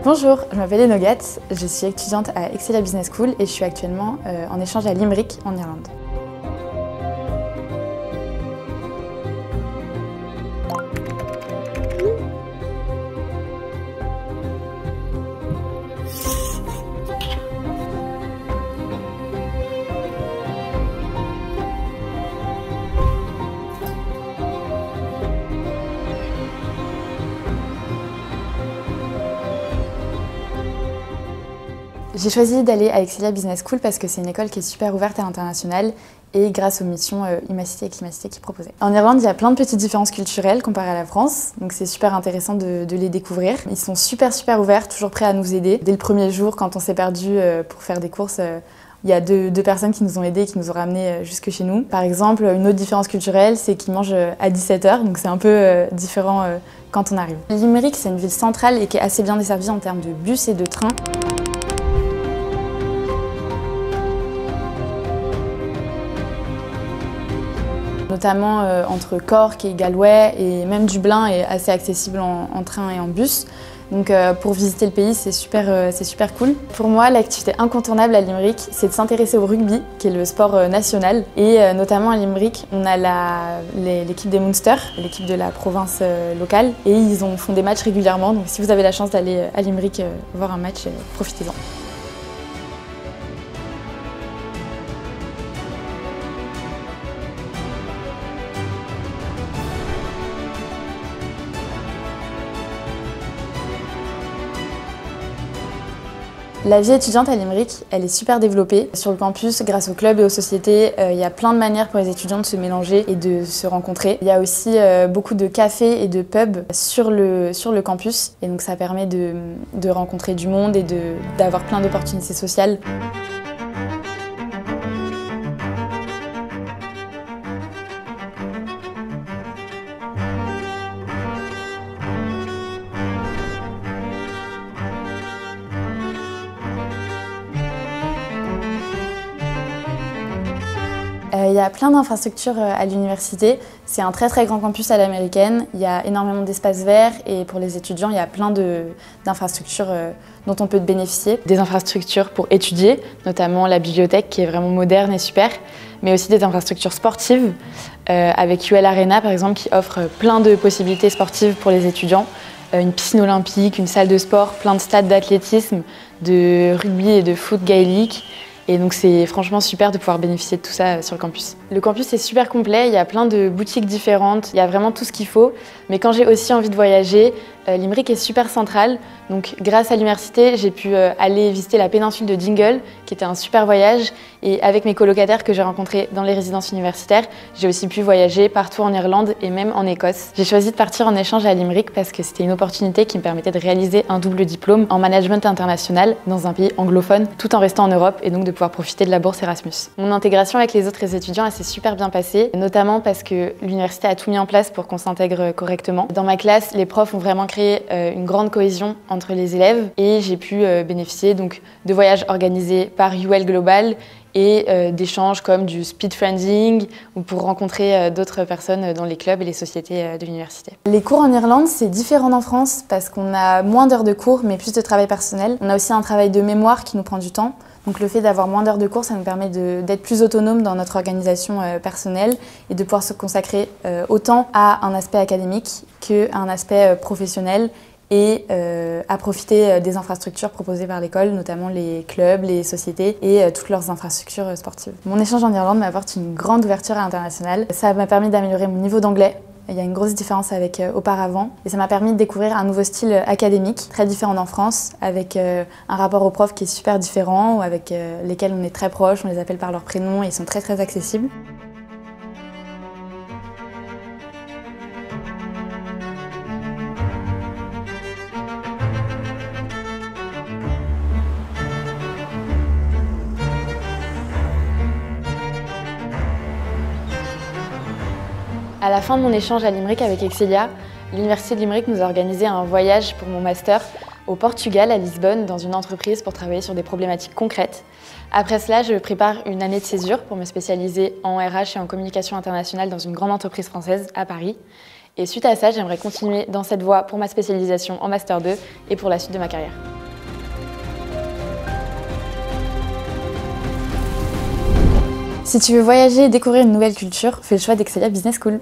Bonjour, je m'appelle Enogat, je suis étudiante à Excelia Business School et je suis actuellement en échange à Limerick en Irlande. J'ai choisi d'aller à Excelia Business School parce que c'est une école qui est super ouverte à l'international et grâce aux missions Imacité et Climacité qu'ils proposaient. En Irlande, il y a plein de petites différences culturelles comparées à la France, donc c'est super intéressant de les découvrir. Ils sont super ouverts, toujours prêts à nous aider. Dès le premier jour, quand on s'est perdu pour faire des courses, il y a deux personnes qui nous ont aidés et qui nous ont ramenés jusque chez nous. Par exemple, une autre différence culturelle, c'est qu'ils mangent à 17h, donc c'est un peu différent quand on arrive. Limerick, c'est une ville centrale et qui est assez bien desservie en termes de bus et de trains. Notamment entre Cork et Galway, et même Dublin est assez accessible en train et en bus. Donc pour visiter le pays, c'est super cool. Pour moi, l'activité incontournable à Limerick, c'est de s'intéresser au rugby, qui est le sport national. Et notamment à Limerick, on a l'équipe des Munster, l'équipe de la province locale, et ils font des matchs régulièrement. Donc si vous avez la chance d'aller à Limerick voir un match, profitez-en. La vie étudiante à Limerick, elle est super développée. Sur le campus, grâce aux clubs et aux sociétés, il y a plein de manières pour les étudiants de se mélanger et de se rencontrer. Il y a aussi beaucoup de cafés et de pubs sur le campus. Et donc ça permet de rencontrer du monde et d'avoir plein d'opportunités sociales. Il y a plein d'infrastructures à l'université. C'est un très grand campus à l'américaine. Il y a énormément d'espaces verts et pour les étudiants, il y a plein d'infrastructures dont on peut bénéficier. Des infrastructures pour étudier, notamment la bibliothèque qui est vraiment moderne et super, mais aussi des infrastructures sportives avec UL Arena par exemple qui offre plein de possibilités sportives pour les étudiants. Une piscine olympique, une salle de sport, plein de stades d'athlétisme, de rugby et de foot gaélique. Et donc c'est franchement super de pouvoir bénéficier de tout ça sur le campus. Le campus est super complet, il y a plein de boutiques différentes, il y a vraiment tout ce qu'il faut. Mais quand j'ai aussi envie de voyager, Limerick est super central. Donc grâce à l'université, j'ai pu aller visiter la péninsule de Dingle, qui était un super voyage. Et avec mes colocataires que j'ai rencontrés dans les résidences universitaires, j'ai aussi pu voyager partout en Irlande et même en Écosse. J'ai choisi de partir en échange à Limerick parce que c'était une opportunité qui me permettait de réaliser un double diplôme en management international dans un pays anglophone, tout en restant en Europe et donc de pouvoir profiter de la bourse Erasmus. Mon intégration avec les autres étudiants, elle s'est super bien passée, notamment parce que l'université a tout mis en place pour qu'on s'intègre correctement. Dans ma classe, les profs ont vraiment créé une grande cohésion entre les élèves et j'ai pu bénéficier donc de voyages organisés par UL Global et d'échanges comme du speed friending ou pour rencontrer d'autres personnes dans les clubs et les sociétés de l'université. Les cours en Irlande, c'est différent d'en France parce qu'on a moins d'heures de cours mais plus de travail personnel. On a aussi un travail de mémoire qui nous prend du temps. Donc le fait d'avoir moins d'heures de cours, ça nous permet d'être plus autonome dans notre organisation personnelle et de pouvoir se consacrer autant à un aspect académique qu'à un aspect professionnel et à profiter des infrastructures proposées par l'école, notamment les clubs, les sociétés et toutes leurs infrastructures sportives. Mon échange en Irlande m'apporte une grande ouverture à l'international. Ça m'a permis d'améliorer mon niveau d'anglais. Il y a une grosse différence avec auparavant et ça m'a permis de découvrir un nouveau style académique très différent d'en France avec un rapport aux profs qui est super différent ou avec lesquels on est très proche, on les appelle par leur prénom et ils sont très accessibles. À la fin de mon échange à Limerick avec Excelia, l'Université de Limerick nous a organisé un voyage pour mon master au Portugal, à Lisbonne, dans une entreprise pour travailler sur des problématiques concrètes. Après cela, je prépare une année de césure pour me spécialiser en RH et en communication internationale dans une grande entreprise française à Paris. Et suite à ça, j'aimerais continuer dans cette voie pour ma spécialisation en Master 2 et pour la suite de ma carrière. Si tu veux voyager et découvrir une nouvelle culture, fais le choix d'Excelia Business School.